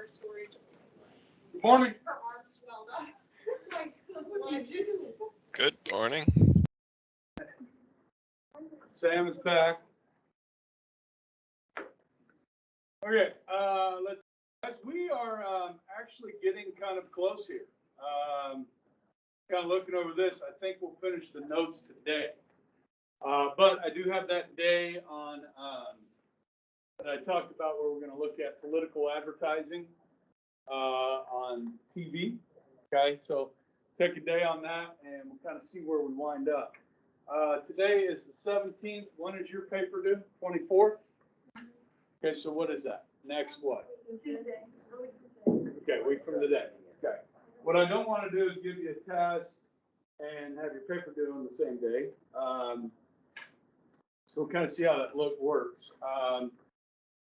more storage. Good morning. Her arm swelled up. Like, blood just. Good morning. Sam is back. Okay, guys, we are actually getting kind of close here. Kind of looking over this, I think we'll finish the notes today. But I do have that day on that I talked about where we're going to look at political advertising on TV. Okay, so take a day on that and we'll kind of see where we wind up. Today is the 17th. When is your paper due? 24th? Okay, so what is that? Next what? Tuesday. Okay, week from today. Okay. What I don't want to do is give you a test and have your paper due on the same day. So we'll kind of see how that works.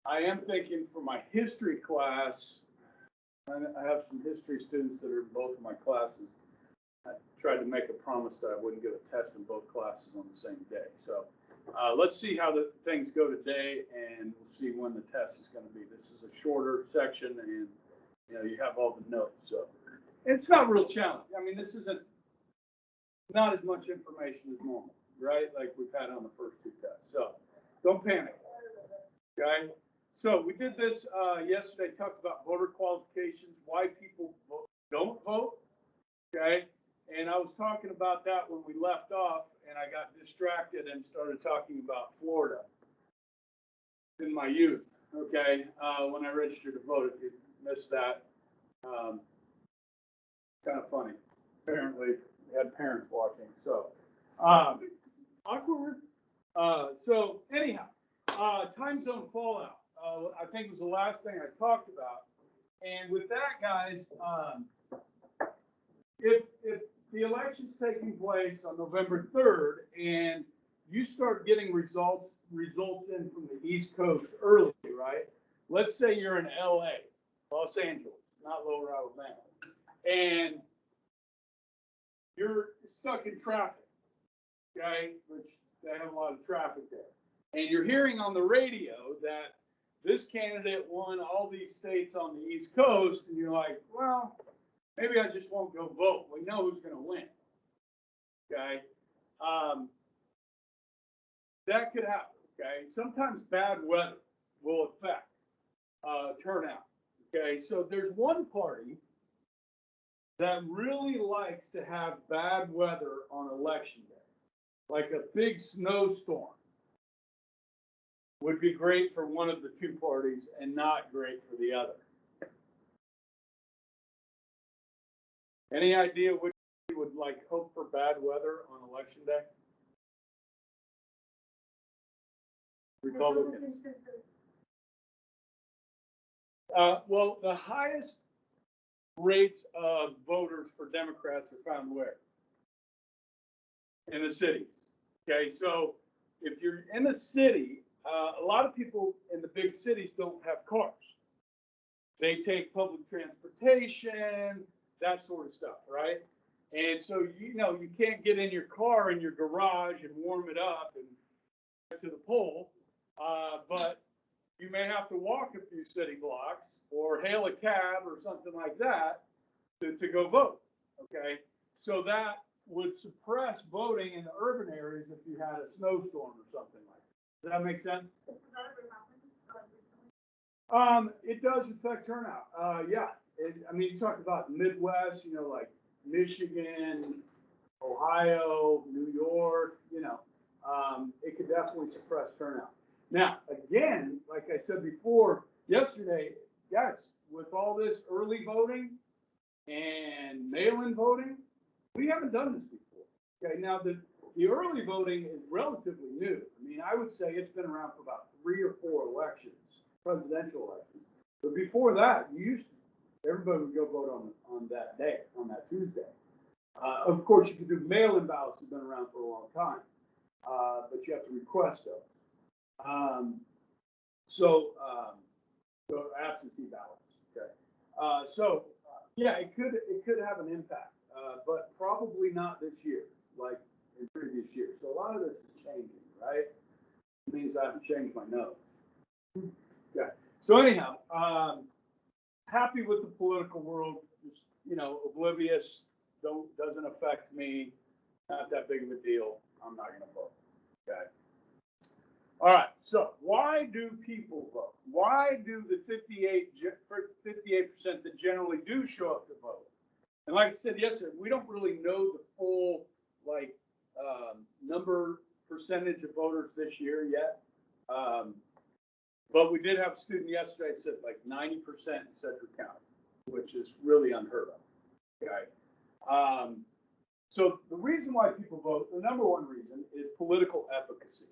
I am thinking for my history class, I have some history students that are in both of my classes. I tried to make a promise that I wouldn't give a test in both classes on the same day. So let's see how the things go today, and we'll see when the test is going to be. This is a shorter section, and you have all the notes. So it's not real challenging. I mean, this isn't not as much information as normal, right? Like we've had on the first two tests. So don't panic. Okay. So we did this yesterday. Talked about voter qualifications, why people don't vote. Okay. And I was talking about that when we left off, and I got distracted and started talking about Florida in my youth, okay, when I registered to vote. If you missed that, kind of funny. Apparently, we had parents watching, so awkward. So anyhow, time zone fallout, I think was the last thing I talked about. And with that, guys, if the election's taking place on November 3rd, and you start getting results in from the East Coast early, right? Let's say you're in LA, Los Angeles, not Lower Alabama, and you're stuck in traffic, okay? Which they have a lot of traffic there. And you're hearing on the radio that this candidate won all these states on the East Coast, and you're like, well, maybe I just won't go vote. We know who's going to win. Okay. That could happen. Okay. Sometimes bad weather will affect turnout. Okay. So there's one party that really likes to have bad weather on election day, like a big snowstorm would be great for one of the two parties and not great for the other. Any idea which would like hope for bad weather on election day? Republicans. Well, the highest rates of voters for Democrats are found where? In the cities. Okay, so if you're in a city, a lot of people in the big cities don't have cars. They take public transportation, that sort of stuff, right? And so, you can't get in your car in your garage and warm it up and get to the poll, but you may have to walk a few city blocks or hail a cab or something like that to go vote, okay? So that would suppress voting in the urban areas if you had a snowstorm or something like that. Does that make sense? It does affect turnout. Yeah. You talk about Midwest, like Michigan, Ohio, New York, it could definitely suppress turnout. Now, again, like I said before, yesterday, guys, with all this early voting and mail-in voting, we haven't done this before. Okay, now the early voting is relatively new. I would say it's been around for about 3 or 4 elections, presidential elections. But before that, everybody would go vote on that day, on that Tuesday. Of course, you could do mail-in ballots. Have been around for a long time, but you have to request those. So absentee ballots. Okay. Yeah, it could have an impact, but probably not this year, like in previous years. So a lot of this is changing, right? It means I have to change my notes. Okay. So anyhow, happy with the political world, just, you know, oblivious, doesn't affect me, not that big of a deal, I'm not gonna vote, okay? All right, so why do people vote? Why do the 58% that generally do show up to vote? And like I said yesterday, we don't really know the full, like, percentage of voters this year yet. But we did have a student yesterday that said like 90% in Sedgwick County, which is really unheard of. Okay. So the reason why people vote, the number one reason is political efficacy.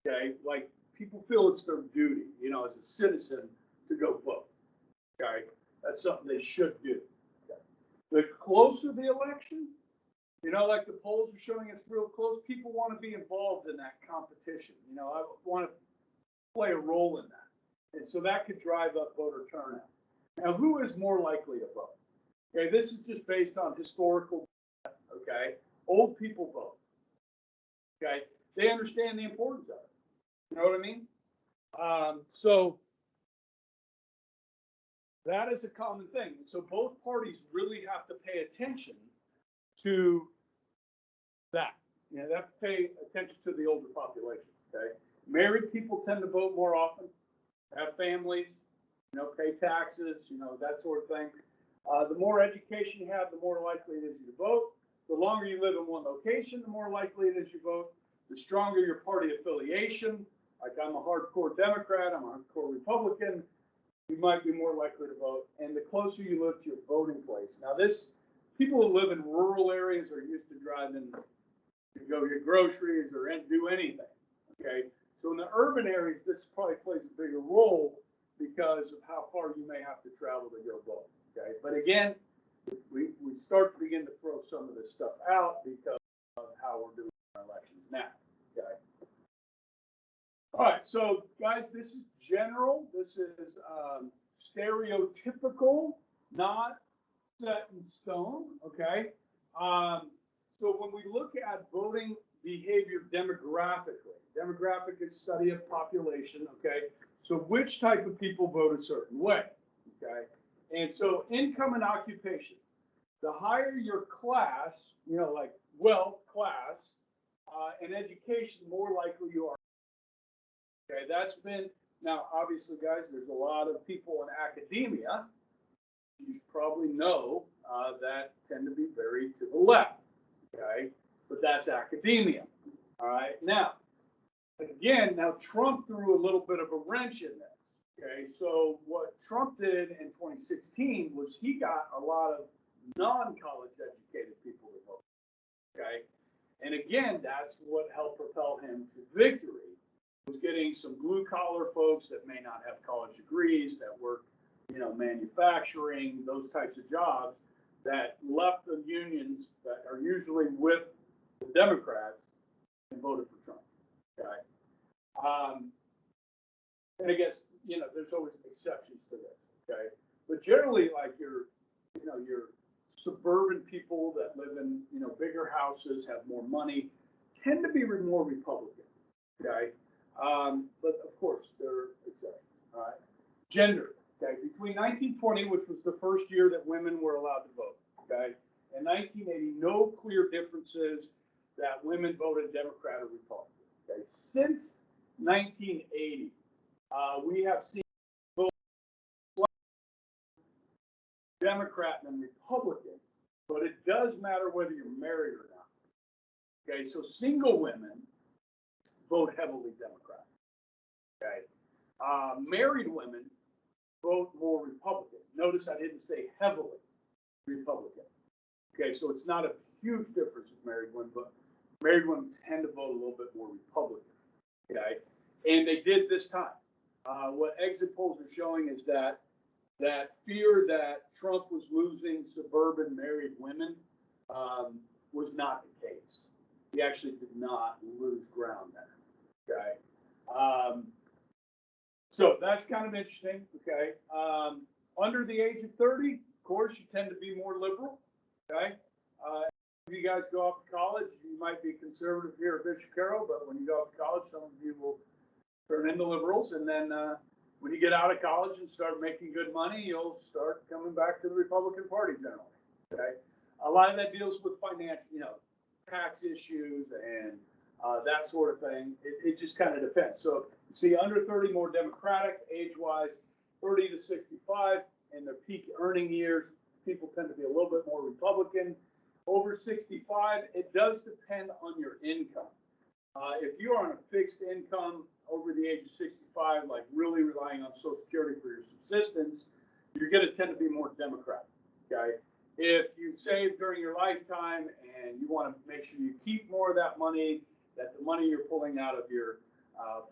Okay. Like people feel it's their duty, you know, as a citizen to go vote. Okay. That's something they should do. Okay. The closer the election, you know, like the polls are showing it's real close, people want to be involved in that competition. You know, I want to play a role in that. And so that could drive up voter turnout. Now, who is more likely to vote? Okay, this is just based on historical data, okay? Old people vote, okay? They understand the importance of it. You know what I mean? So that is a common thing. So both parties really have to pay attention to that. You know, they have to pay attention to the older population, okay? Married people tend to vote more often, have families, you know, pay taxes, you know, that sort of thing. The more education you have, the more likely it is you to vote. The longer you live in one location, the more likely it is you vote. The stronger your party affiliation, like I'm a hardcore Democrat, I'm a hardcore Republican, you might be more likely to vote. And the closer you live to your voting place. Now people who live in rural areas are used to driving to go get groceries or do anything, okay? So in the urban areas, this probably plays a bigger role because of how far you may have to travel to go vote, okay? But again, we start to begin to throw some of this stuff out because of how we're doing our elections now, okay? All right, so guys, this is general. This is stereotypical, not set in stone, okay? So when we look at voting behavior demographically, demographic is study of population, okay? So which type of people vote a certain way, okay? And so income and occupation, the higher your class, you know, like wealth, class, and education, the more likely you are. Okay, that's been, now obviously guys, there's a lot of people in academia, you probably know, that tend to be very to the left, okay? But that's academia, all right? Now, again, Trump threw a little bit of a wrench in this, okay? So what Trump did in 2016 was he got a lot of non-college educated people to vote, okay? And again, that's what helped propel him to victory, was getting some blue-collar folks that may not have college degrees, that work, you know, manufacturing, those types of jobs, that left the unions that are usually with the Democrats and voted for Trump, okay? And I guess, you know, there's always exceptions to this, okay? But generally, like your suburban people that live in, you know, bigger houses, have more money, tend to be more Republican, okay? But of course, there are exceptions, all right? Gender, okay? Between 1920, which was the first year that women were allowed to vote, okay? In 1980, no clear differences that women voted Democrat or Republican, okay? Since 1980, we have seen both Democrat and Republican, but it does matter whether you're married or not, okay? So single women vote heavily Democrat, okay? Married women vote more Republican. Notice I didn't say heavily Republican, okay? So it's not a huge difference with married women, but married women tend to vote a little bit more Republican, okay? And they did this time. What exit polls are showing is that fear that Trump was losing suburban married women was not the case. He actually did not lose ground there, okay? So that's kind of interesting, okay? Under the age of 30, of course, you tend to be more liberal, okay? If you guys go off to college, you might be conservative here at Bishop Carroll, but when you go off to college, some of you will turn into liberals, and then when you get out of college and start making good money, you'll start coming back to the Republican Party generally. Okay, a lot of that deals with financial, tax issues and that sort of thing. It just kind of depends. So you see, under 30 more Democratic age-wise, 30 to 65 in their peak earning years, people tend to be a little bit more Republican. Over 65, it does depend on your income. If you're on a fixed income over the age of 65, like really relying on Social Security for your subsistence, you're going to tend to be more Democratic. Okay. If you've saved during your lifetime and you want to make sure you keep more of that money, that the money you're pulling out of your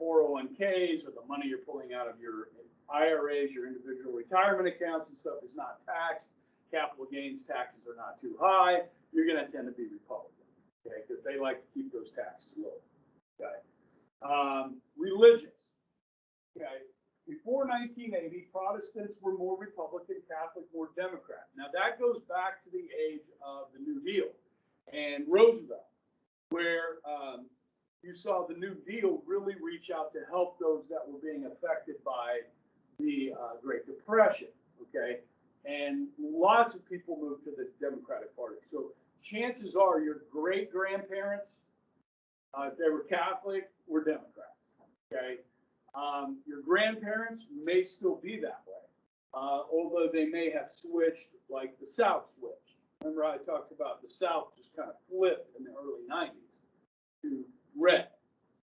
401ks or the money you're pulling out of your IRAs, your individual retirement accounts and stuff is not taxed, capital gains taxes are not too high, you're going to tend to be Republican, okay, because they like to keep those taxes low. Okay. Religious. Okay. Before 1980, Protestants were more Republican, Catholic more Democrat. Now that goes back to the age of the New Deal and Roosevelt, where you saw the New Deal really reach out to help those that were being affected by the Great Depression. Okay, and lots of people moved to the Democratic Party. So chances are your great grandparents, if they were Catholic, were Democrats. Okay. Your grandparents may still be that way, although they may have switched like the South switched. Remember I talked about the South just kind of flipped in the early 90s to red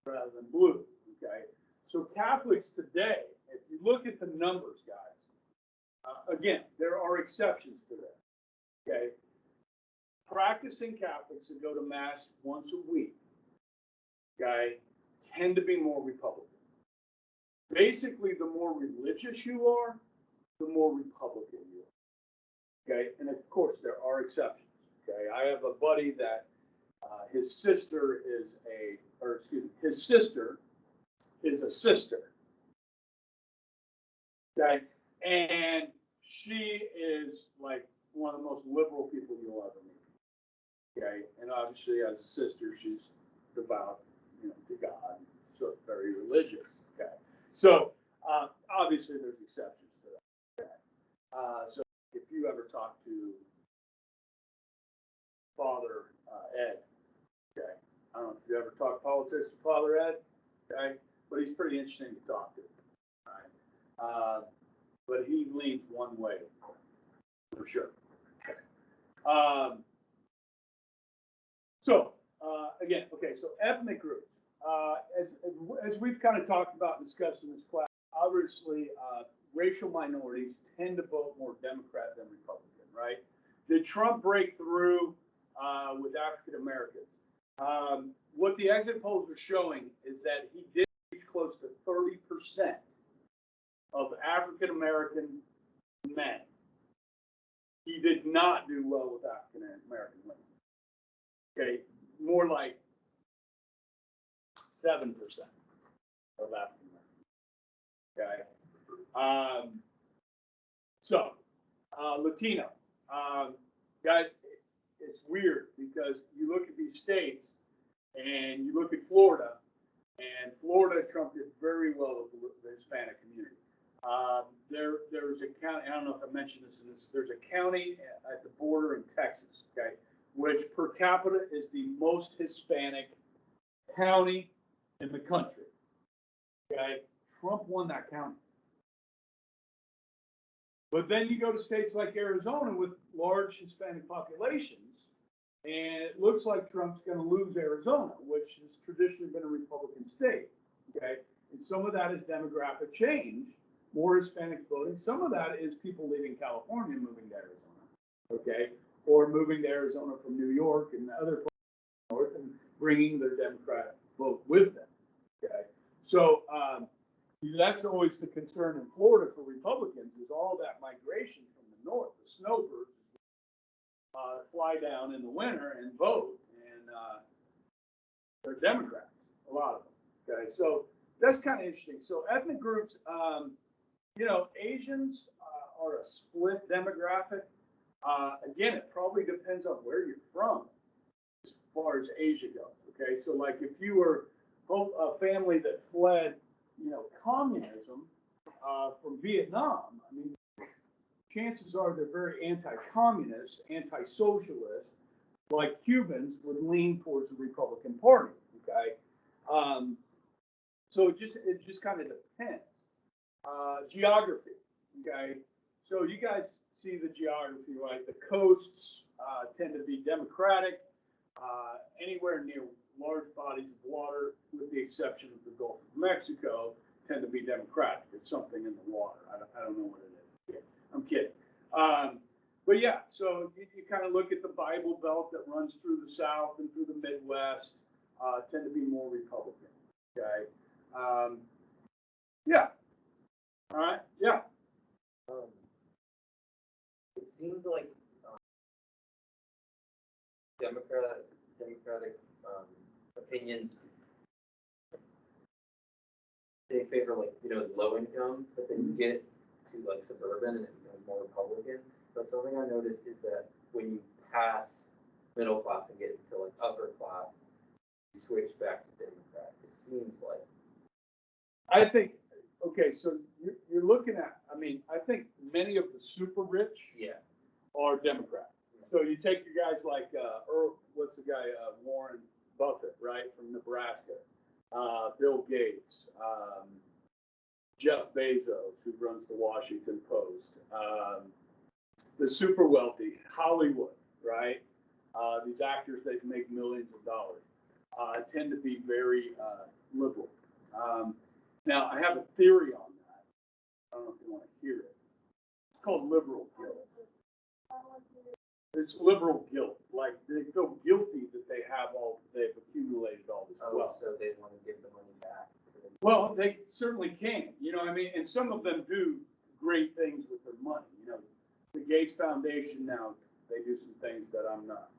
rather than blue, okay? So Catholics today, if you look at the numbers, guys, again, there are exceptions to this, okay? Practicing Catholics that go to Mass once a week, okay, tend to be more Republican. Basically, the more religious you are, the more Republican you are. Okay, and of course there are exceptions. Okay, I have a buddy that his sister is his sister is a sister. Okay, and she is like one of the most liberal people you'll ever meet. Okay, and obviously as a sister, she's devout, to God, so very religious. Okay. So obviously there's exceptions to that. Okay. So if you ever talk to Father Ed, okay, I don't know if you ever talk politics with Father Ed, okay, but he's pretty interesting to talk to. All right. But he leans one way for sure. Okay. So again, okay, so ethnic groups. As we've kind of talked about and discussed in this class, obviously racial minorities tend to vote more Democrat than Republican, right? Did Trump break through with African Americans? What the exit polls are showing is that he did reach close to 30% of African American men. He did not do well with African American women. Okay, more like 7% of African Americans. Okay. So Latino. Guys, it's weird because you look at these states and you look at Florida, and Florida, Trump did very well with the Hispanic community. There's a county, I don't know if I mentioned this, there's a county at the border in Texas, okay, which per capita is the most Hispanic county in the country. Okay, Trump won that county. But then you go to states like Arizona with large Hispanic populations, and it looks like Trump's going to lose Arizona, which has traditionally been a Republican state. Okay, and some of that is demographic change, more Hispanics voting. Some of that is people leaving California, moving to Arizona. Okay, or moving to Arizona from New York and other places north and bringing their Democratic vote with them. Okay, so that's always the concern in Florida for Republicans is all that migration from the north, the snowbirds fly down in the winter and vote, and they're Democrats, a lot of them. Okay, so that's kind of interesting. So ethnic groups, Asians are a split demographic. Again, it probably depends on where you're from as far as Asia goes. Okay, so like if you were a family that fled, communism, from Vietnam, I mean, chances are they're very anti-communist, anti-socialist, like Cubans would lean towards the Republican Party, okay? So it just kind of depends. Geography, okay? So you guys see the geography, right? The coasts tend to be Democratic, anywhere near large bodies of water, with the exception of the Gulf of Mexico, tend to be Democratic. It's something in the water. I don't know what it is. I'm kidding. But yeah, so you kind of look at the Bible Belt that runs through the South and through the Midwest, tend to be more Republican. Okay. Yeah. All right. Yeah. It seems like Democratic opinions, they favor low income, but then you get to like suburban and it becomes more Republican. But something I noticed is that when you pass middle class and get into like upper class, you switch back to Democrat. It seems like. I think, okay, so you're looking at, I mean, I think many of the super rich are Democrat. So you take your guys like, what's the guy, Warren Buffett, right, from Nebraska, Bill Gates, Jeff Bezos, who runs the Washington Post, the super wealthy, Hollywood, right? These actors that make millions of dollars tend to be very liberal. Now, I have a theory on that. I don't know if you want to hear it. It's called liberal guilt. It's liberal guilt. Like they feel guilty that they've accumulated all this wealth. So they want to give the money back. Well, they certainly can. You know what I mean? And some of them do great things with their money. You know, the Gates Foundation now, they do some things that I'm not.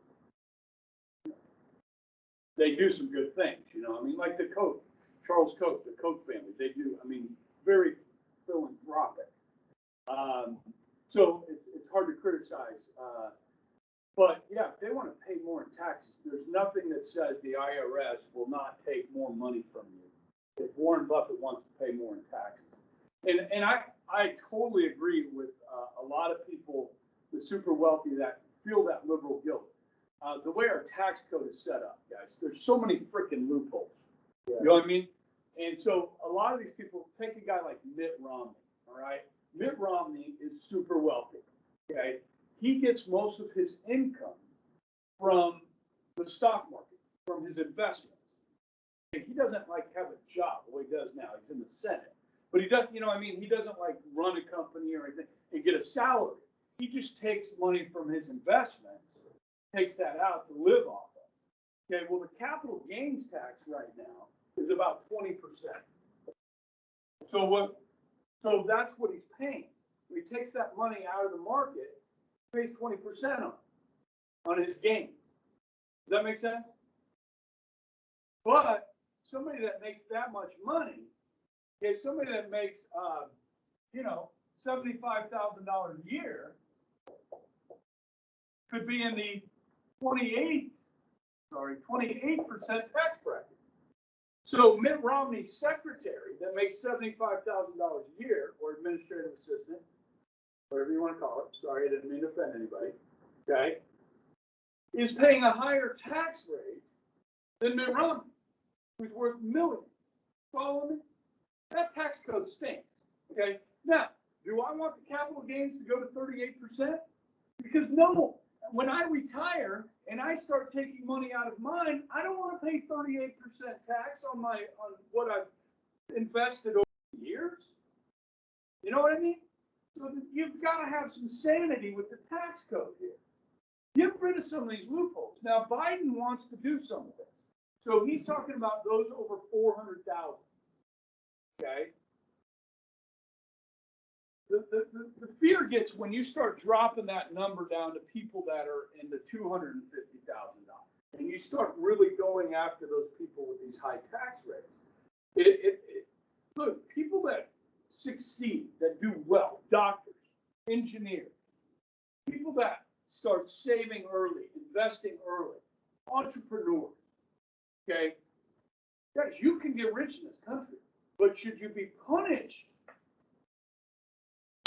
They do some good things, you know. I mean, like the Koch, Charles Koch, the Koch family, they do, I mean, very philanthropic. So it's hard to criticize. But yeah, if they want to pay more in taxes, there's nothing that says the IRS will not take more money from you if Warren Buffett wants to pay more in taxes. And I totally agree with a lot of people, the super wealthy, that feel that liberal guilt. The way our tax code is set up, guys, there's so many freaking loopholes. Yeah. You know what I mean? And so a lot of these people, take a guy like Mitt Romney, all right? Mitt Romney is super wealthy, okay? He gets most of his income from the stock market, from his investments. Okay? He doesn't like have a job the way he does now. He's in the Senate. But he doesn't, you know what I mean? He doesn't like run a company or anything and get a salary. He just takes money from his investments, takes that out to live off of. Okay, well, the capital gains tax right now is about 20%. So that's what he's paying. When he takes that money out of the market, he pays 20% on his gain. Does that make sense? But somebody that makes that much money, okay, somebody that makes $75,000 a year could be in the 28% tax bracket. So Mitt Romney's secretary that makes $75,000 a year, or administrative assistant, whatever you want to call it, sorry, I didn't mean to offend anybody, okay, is paying a higher tax rate than Mitt Romney, who's worth millions. Follow me? That tax code stinks, okay? Now, do I want the capital gains to go to 38%? Because no, when I retire and I start taking money out of mine, I don't want to pay 38% tax on what I've invested over the years. You know what I mean? So you've got to have some sanity with the tax code here. Get rid of some of these loopholes. Now, Biden wants to do some of this. So he's talking about those over 400,000. Okay? The fear gets when you start dropping that number down to people that are in the $250,000, and you start really going after those people with these high tax rates. Look, people that succeed, that do well, doctors, engineers, people that start saving early, investing early, entrepreneurs. Okay, guys, you can get rich in this country, but should you be punished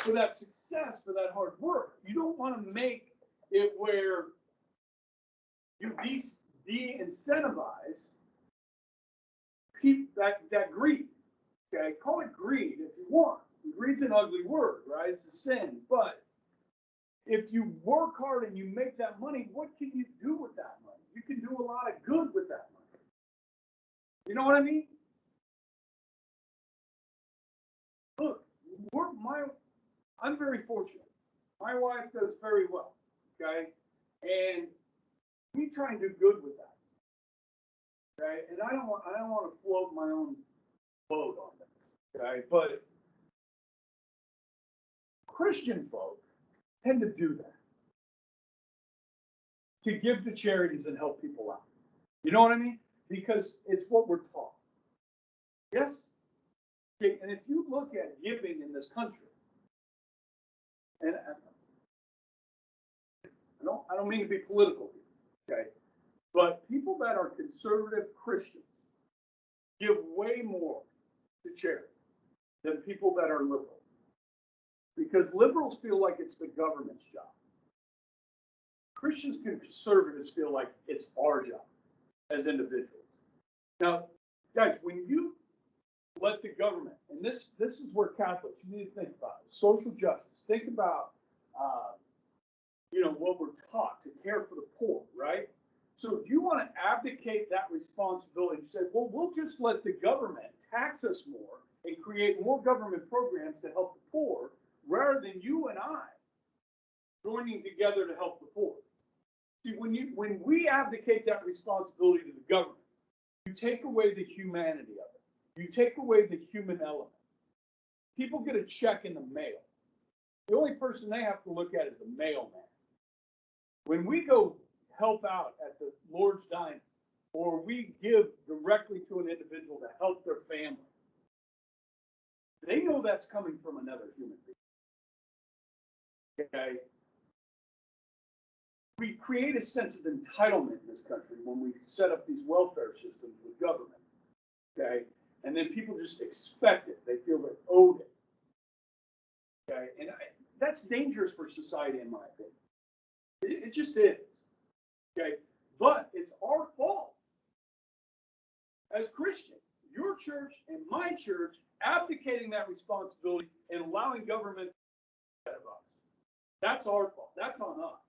for that success, for that hard work. You don't want to make it where you de-incentivize that greed. Okay, call it greed if you want. Greed's an ugly word, right? It's a sin. But if you work hard and you make that money, what can you do with that money? You can do a lot of good with that money. You know what I mean? Look, I'm very fortunate. My wife does very well, okay? And we try and do good with that, okay? And I don't want to float my own boat on this, okay? But Christian folk tend to do that, to give to charities and help people out. You know what I mean? Because it's what we're taught. Yes? Okay, and if you look at giving in this country, and I don't mean to be political here, okay? But people that are conservative Christians give way more to charity than people that are liberal. Because liberals feel like it's the government's job. Christians and conservatives feel like it's our job as individuals. Now, guys, when you let the government, and this is where Catholics, you need to think about it, social justice. Think about, what we're taught to care for the poor, right? So if you want to abdicate that responsibility and say, well, we'll just let the government tax us more and create more government programs to help the poor, rather than you and I joining together to help the poor. See, when we abdicate that responsibility to the government, you take away the humanity of it. You take away the human element. People get a check in the mail. The only person they have to look at is the mailman. When we go help out at the Lord's Diner, or we give directly to an individual to help their family, they know that's coming from another human being. Okay? We create a sense of entitlement in this country when we set up these welfare systems with government. Okay? And then people just expect it. They feel they're owed it. Okay? And that's dangerous for society, in my opinion. It just is. Okay? But it's our fault as Christians, your church and my church, abdicating that responsibility and allowing government instead of us. That's our fault. That's on us.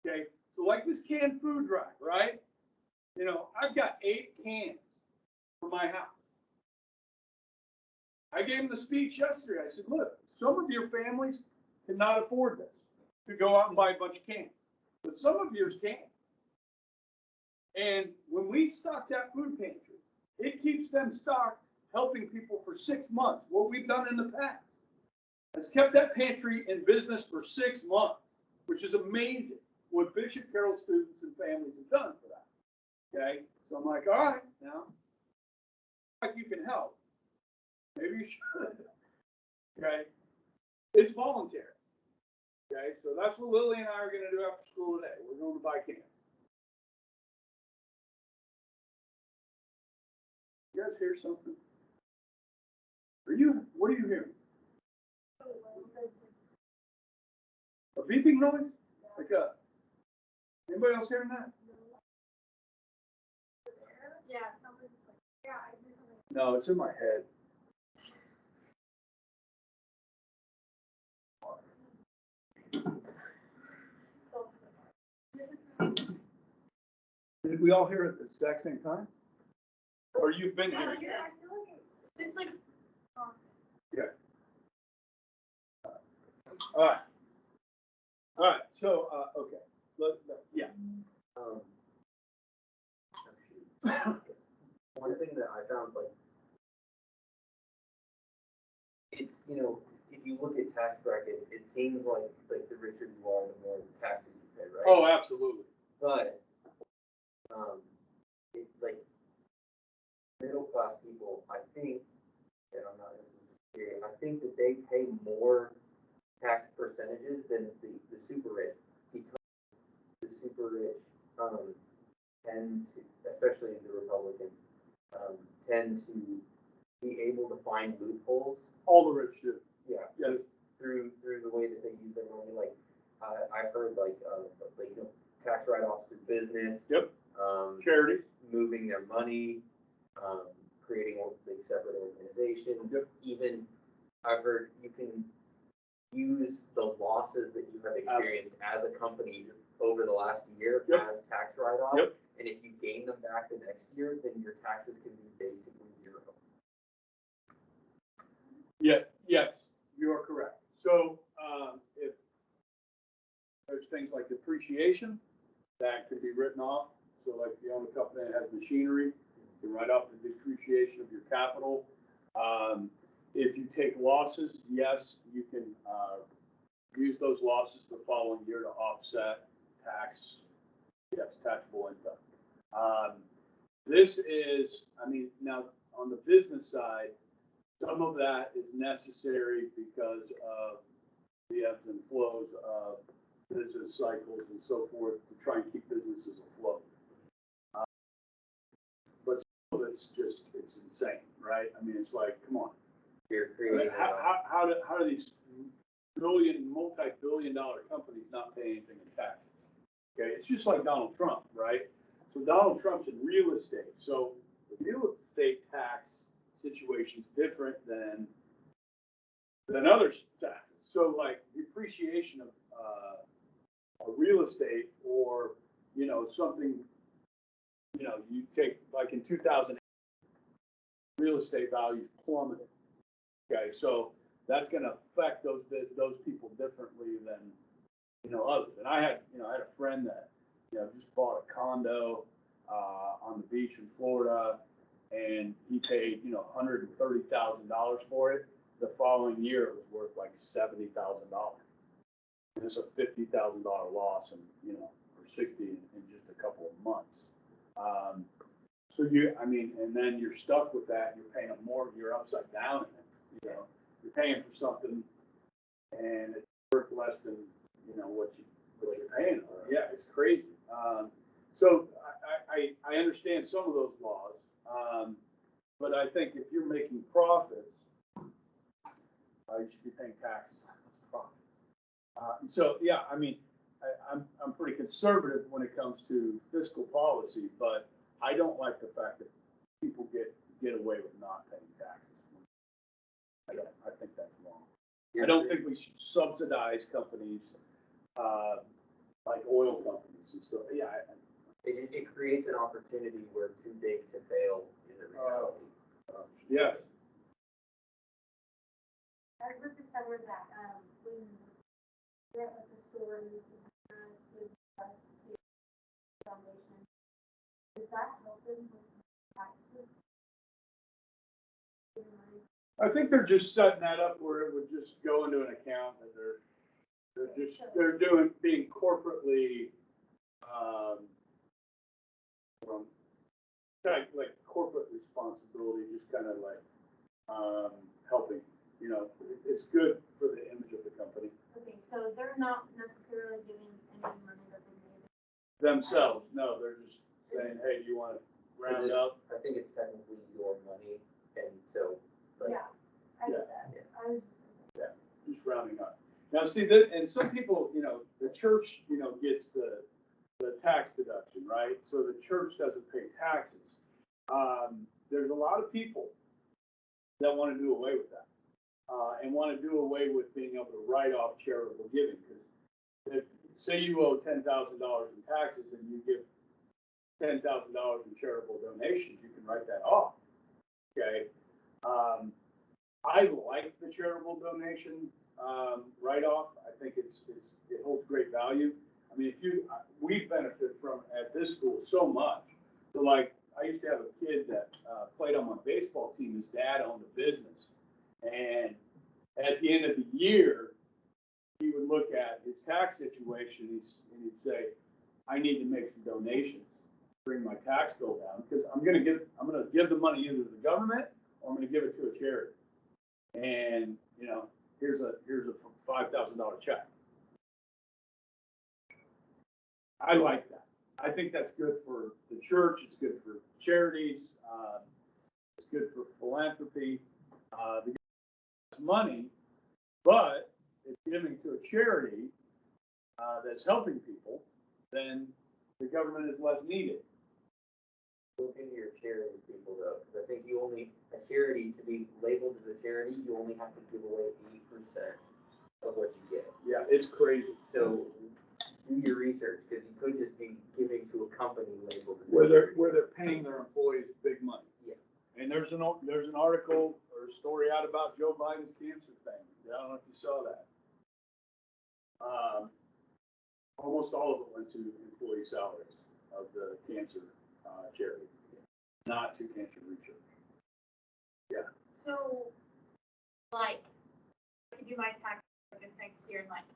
Okay? So like this canned food drive, right? I've got 8 cans for my house. I gave them the speech yesterday. I said, look, some of your families cannot afford this, to go out and buy a bunch of cans. But some of yours can. And when we stock that food pantry, it keeps them stocked, helping people for 6 months. What we've done in the past has kept that pantry in business for 6 months, which is amazing what Bishop Carroll students and families have done for that. Okay? So I'm like, all right, now, like you can help. Maybe you should. Okay? It's voluntary. Okay? So that's what Lily and I are going to do after school today. We're going to buy cans. You guys hear something? What are you hearing? A beeping noise? Like anybody else hearing that? Yeah, somebody's like, yeah, I hear something. No, it's in my head. Did we all hear it at the exact same time? Or you've been hearing it? I feel like it's just like constant. Yeah. All right. So, okay. Yeah. One thing that I found, it's, if you look at tax brackets, it seems like the richer you are, the more taxes you pay, right? Oh, absolutely. But, it's middle class people, I think, and I'm not necessarily, I think that they pay more tax percentages than the super rich, because the super rich tend to, especially the Republicans, tend to be able to find loopholes. All the rich do. Yeah, Yeah, through the way that they use their money. Like I've heard like tax write-offs through business. Yep. Charities. Moving their money, creating separate organizations. Yep. Even I've heard you can use the losses that you have experienced as a company over the last year Yep. as tax write-off. Yep. And if you gain them back the next year, then your taxes can be basically zero. Yeah, yes, you are correct. So, if there's things like depreciation, that can be written off. So like if you own a company that has machinery, you can write off the depreciation of your capital. If you take losses, yes, you can, use those losses the following year to offset taxable income. This is, I mean, now on the business side, some of that is necessary because of the ebbs and flows of business cycles and so forth to try and keep businesses afloat. But some of it's just, it's insane, right? I mean, it's like, come on. You're I mean, creating how do these multi-billion-dollar companies not pay anything in taxes? Okay, it's just like Donald Trump, right? So Donald Trump's in real estate. So the real estate tax situation is different than other taxes. So like depreciation of real estate, or something, you take like in 2000, real estate values plummeted. Okay, so that's going to affect those people differently than others. And I had a friend that just bought a condo on the beach in Florida, and he paid $130,000 for it. The following year, it was worth like $70,000. And it's a $50,000 loss, or 60 in just a couple of months. So and then you're stuck with that. You're paying a mortgage. You're upside down in it. You're paying for something, and it's worth less than what you're paying for. Yeah, it's crazy. So I understand some of those laws, but I think if you're making profits, you should be paying taxes on those profits. So yeah, I mean, I'm pretty conservative when it comes to fiscal policy, but I don't like the fact that people get away with not paying taxes. I think that's wrong. I don't think we should subsidize companies like oil companies and stuff. Yeah. It creates an opportunity where too big to fail is a reality. Yeah. I heard this somewhere that when you're at the store and you can give us to foundation, does that help them with taxes? I think they're just setting that up where it would just go into an account that they're being corporately like corporate responsibility, just kind of like helping. It's good for the image of the company. Okay, so they're not necessarily giving any money that they made Themselves, no, they're just saying, hey, do you want to round up? I think it's technically your money, and so. Yeah, I get that. Yeah. I was Just rounding up. Now, see that, and some people, the church, gets the tax deduction, right? So the church doesn't pay taxes. There's a lot of people that want to do away with that, and want to do away with being able to write off charitable giving. Because if say you owe $10,000 in taxes and you give $10,000 in charitable donations, you can write that off. Okay. I like the charitable donation write-off. I think it holds great value. I mean, we've benefited from at this school so much. So like, I used to have a kid that played on my baseball team. His dad owned a business, and at the end of the year, he would look at his tax situation and he'd say, "I need to make some donations, bring my tax bill down, because I'm going to give the money either to the government or I'm going to give it to a charity." And here's a $5,000 check. I like that. I think that's good for the church. It's good for charities. It's good for philanthropy. The money, but giving to a charity that's helping people, then the government is less needed. Look into your charity people though, because I think a charity, to be labeled as a charity, you only have to give away 8% of what you get. Yeah, it's crazy. So do your research, because you could just be giving to a company labeled as a Where charity. they're paying their employees big money. Yeah. And there's an article or a story out about Joe Biden's cancer thing. I don't know if you saw that. Almost all of it went to employee salaries of the cancer charity, not to cancer research. Yeah. So, like, I could do my tax this next year and like,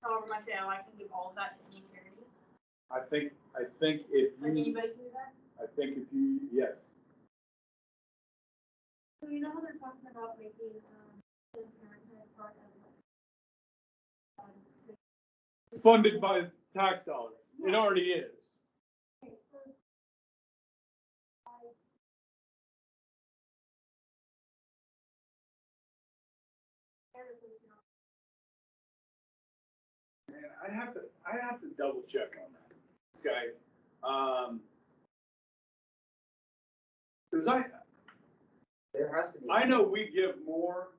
however much I owe, I can give all of that to any charity. I think if Like you, anybody can do that? yes. So you know how they're talking about making, Planned Parenthood part of Funded by tax dollars. It already is. okay, so Man, I have to double check on that. Okay. Because There has to be. I know we give more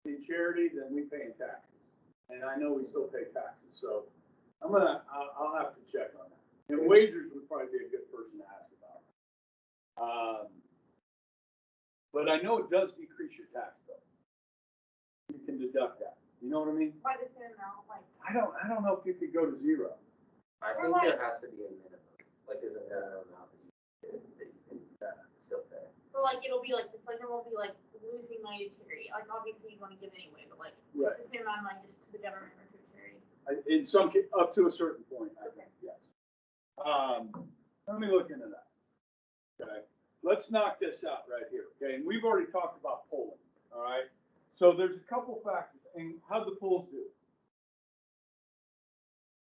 in charity than we pay in taxes. And I know we still pay taxes, so I'll have to check on that. And wagers would probably be a good person to ask about. But I know it does decrease your tax bill. You can deduct that. You know what I mean? by the same amount, like, I don't know if you could go to zero. I think there has to be a minimum, like there's a minimum amount that you can still pay. or like it'll be like, this, like, it won't be like losing money to charity. Like, obviously you want to give anyway, but like, Right. it's the same amount of money just to the government or to a charity. In some up to a certain point, I Okay. think, yes. Let me look into that. Okay, let's knock this out right here. Okay, and we've already talked about polling. All right, so there's a couple factors. And how'd the polls do?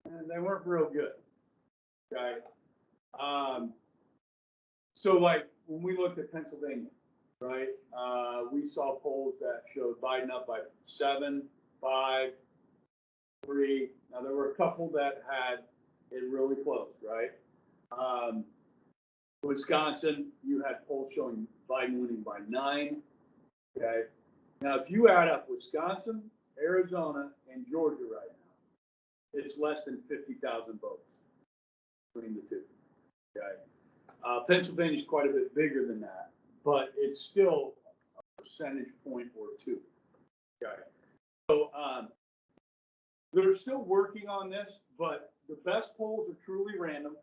And they weren't real good. Okay, so like when we looked at Pennsylvania, right? We saw polls that showed Biden up by 7, 5, 3. Now there were a couple that had it really close, right? Wisconsin, you had polls showing Biden winning by 9. Okay. Now, if you add up Wisconsin, Arizona, and Georgia right now, it's less than 50,000 votes between the two. Okay. Pennsylvania is quite a bit bigger than that, but it's still a percentage point or two. Okay. So they're still working on this, but the best polls are truly random.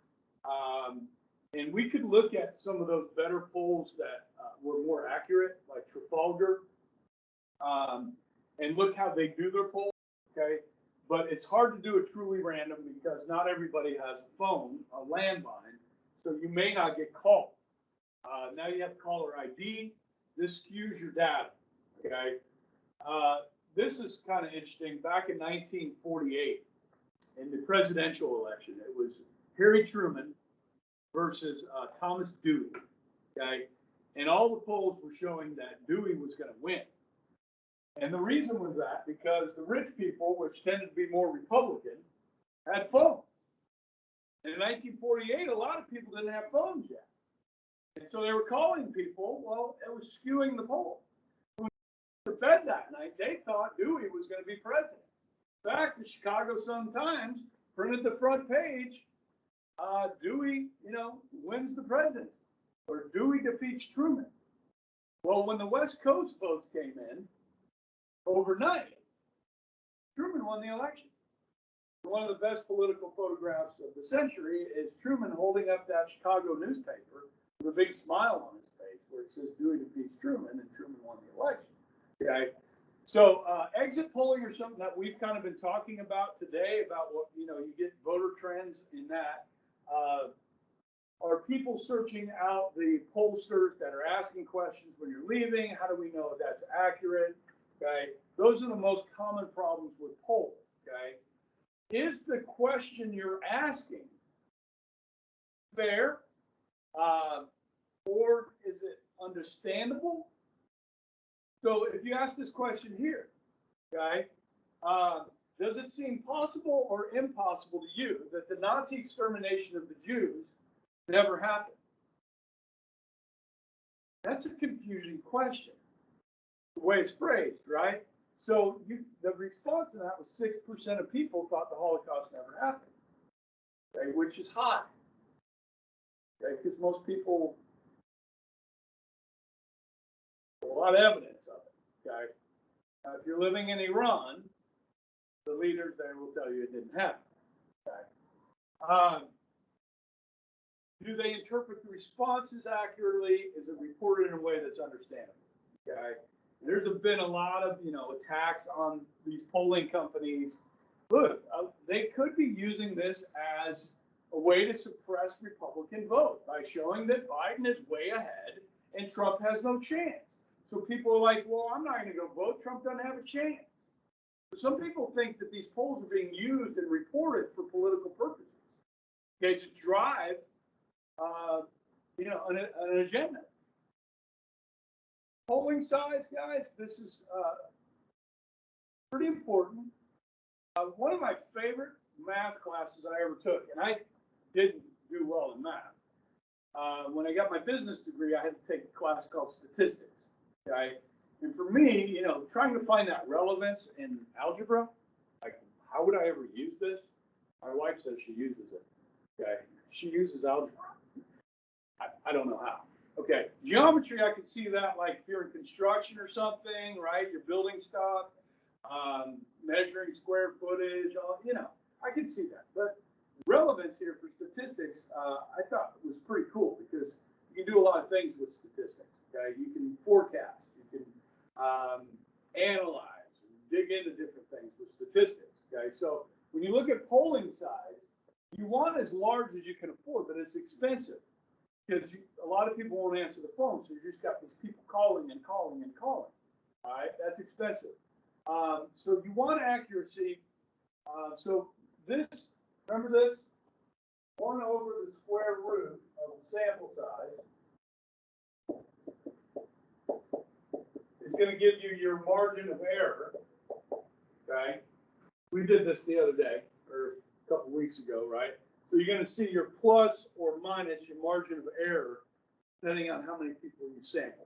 And we could look at some of those better polls that were more accurate, like Trafalgar, and look how they do their polls, okay? But it's hard to do it truly random because not everybody has a phone, a landline, so you may not get called. Now you have caller ID. This skews your data, okay? This is kind of interesting. Back in 1948, in the presidential election, it was Harry Truman versus Thomas Dewey, okay? And all the polls were showing that Dewey was going to win. And the reason was that because the rich people, which tended to be more Republican, had phones. And in 1948, a lot of people didn't have phones yet. And so they were calling people. Well, it was skewing the poll. When they went to bed that night, they thought Dewey was going to be president. In fact, the Chicago Sun-Times printed the front page, Dewey, wins the presidency, or Dewey defeats Truman. Well, when the West Coast votes came in, overnight, Truman won the election. One of the best political photographs of the century is Truman holding up that Chicago newspaper with a big smile on his face where it says Dewey defeats Truman and Truman won the election. Okay. So exit polling is something that we've kind of been talking about today about what, you get voter trends in that. Are people searching out the pollsters that are asking questions when you're leaving? How do we know if that's accurate? Okay. Those are the most common problems with polls. Okay. Is the question you're asking fair? Or is it understandable? So if you ask this question here, okay, Does it seem possible or impossible to you that the Nazi extermination of the Jews never happened? That's a confusing question, the way it's phrased, right? So the response to that was 6% of people thought the Holocaust never happened, okay, which is high, okay, because most people, a lot of evidence of it, okay? Now, if you're living in Iran, the leaders there will tell you it didn't happen, okay? Do they interpret the responses accurately? Is it reported in a way that's understandable? Okay. There's been a lot of, attacks on these polling companies. Look, they could be using this as a way to suppress Republican vote by showing that Biden is way ahead and Trump has no chance. So people are like, well, I'm not going to go vote. Trump doesn't have a chance. But some people think that these polls are being used and reported for political purposes, okay, to drive an agenda. Polling size, guys, this is pretty important. One of my favorite math classes I ever took, and I didn't do well in math. When I got my business degree, I had to take a class called statistics, okay? And for me, trying to find that relevance in algebra, like, how would I ever use this? My wife says she uses it, okay? She uses algebra. I don't know how. Okay, geometry, I could see that, like if you're in construction or something, right? You're building stuff, measuring square footage, I can see that. But relevance here for statistics, I thought was pretty cool because you can do a lot of things with statistics. Okay, you can forecast, you can analyze, and dig into different things with statistics. Okay, so when you look at polling size, you want as large as you can afford, but it's expensive. Because a lot of people won't answer the phone, so you just got these people calling and calling and calling. All right, that's expensive. So you want accuracy. So this, remember this? 1 over the square root of the sample size is going to give you your margin of error. Okay, we did this the other day, or a couple weeks ago, right? So you're going to see your plus or minus your margin of error, depending on how many people you sample.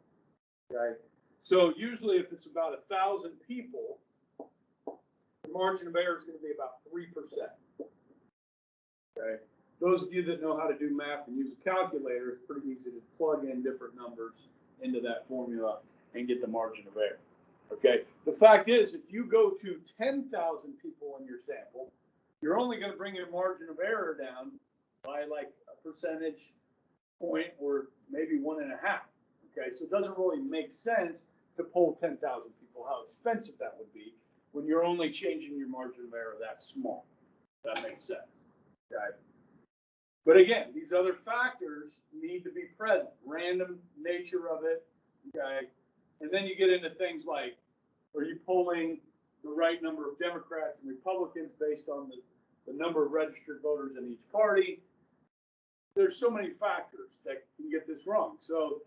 Okay. So usually, if it's about 1,000 people, the margin of error is going to be about 3%. Okay. Those of you that know how to do math and use a calculator, it's pretty easy to plug in different numbers into that formula and get the margin of error. Okay. The fact is, if you go to 10,000 people in your sample, you're only going to bring your margin of error down by like a percentage point or maybe 1.5. Okay, so it doesn't really make sense to poll 10,000 people, how expensive that would be when you're only changing your margin of error that small. That makes sense. Okay. But again, these other factors need to be present, random nature of it. Okay. And then you get into things like, are you polling the right number of Democrats and Republicans based on the number of registered voters in each party? There's so many factors that can get this wrong. So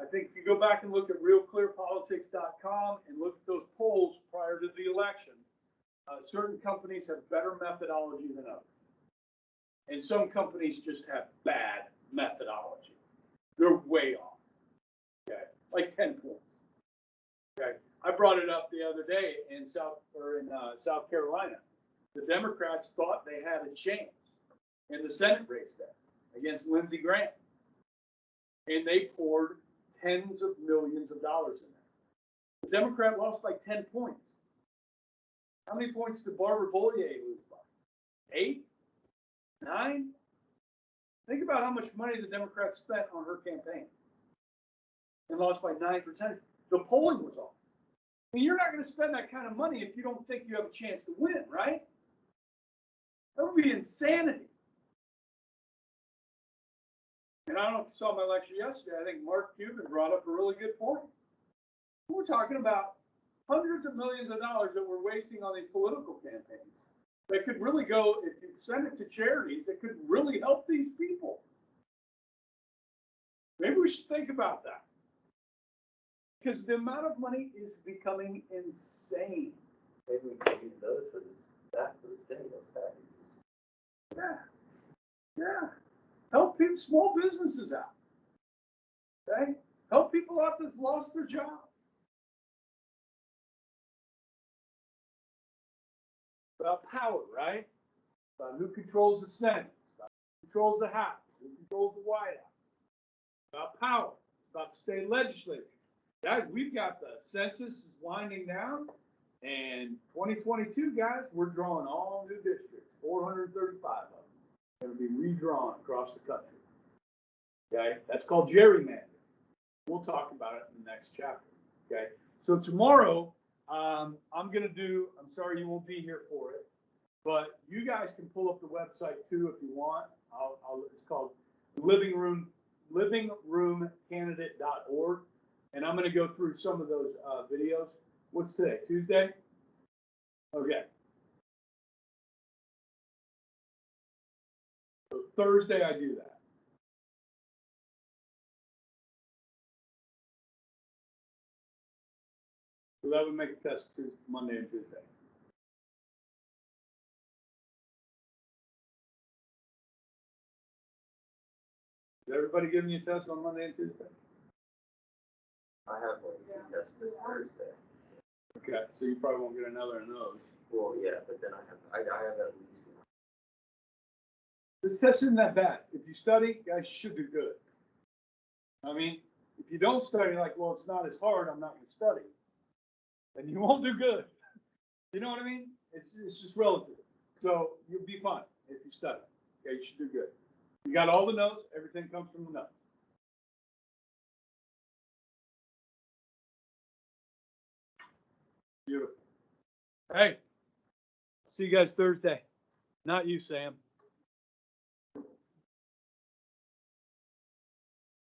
I think if you go back and look at realclearpolitics.com and look at those polls prior to the election, certain companies have better methodology than others. And some companies just have bad methodology. They're way off. Okay, like 10 points. Okay. I brought it up the other day in South Carolina. The Democrats thought they had a chance in the Senate race there against Lindsey Graham. And they poured tens of millions of dollars in there. The Democrat lost by 10 points. How many points did Barbara Bollier lose by? 8? 9? Think about how much money the Democrats spent on her campaign and lost by 9%. The polling was off. I mean, you're not going to spend that kind of money if you don't think you have a chance to win, right? That would be insanity. And I don't know if you saw my lecture yesterday. I think Mark Cuban brought up a really good point. We're talking about hundreds of millions of dollars that we're wasting on these political campaigns that could really go, if you send it to charities, that could really help these people. Maybe we should think about that. Because the amount of money is becoming insane. Maybe we can use those send those packages. Yeah. Yeah. Help people, small businesses out. Okay? Help people out that've lost their job. About power, right? About who controls the Senate, about who controls the House, who controls the White House. About power. It's about the state legislature. Guys, we've got the census is winding down, and 2022, guys, we're drawing all new districts, 435 of them. Going to be redrawn across the country. Okay, that's called gerrymandering. We'll talk about it in the next chapter. Okay, so tomorrow, I'm sorry you won't be here for it, but you guys can pull up the website too if you want. It's called livingroomcandidate.org, and I'm going to go through some of those videos. What's today? Tuesday? Okay. So Thursday I do that. So that would make a test Monday and Tuesday. Is everybody giving you a test on Monday and Tuesday? I have like 2 tests this Thursday. Okay, so you probably won't get another of those. Well, yeah, but then I have at least one. This test isn't that bad. If you study, guys, you should do good. I mean, if you don't study, like, well, it's not as hard, I'm not going to study, then you won't do good. You know what I mean? It's just relative. So you'll be fine if you study. Okay, you should do good. You got all the notes. Everything comes from the notes. Beautiful. Hey, see you guys Thursday. Not you, Sam.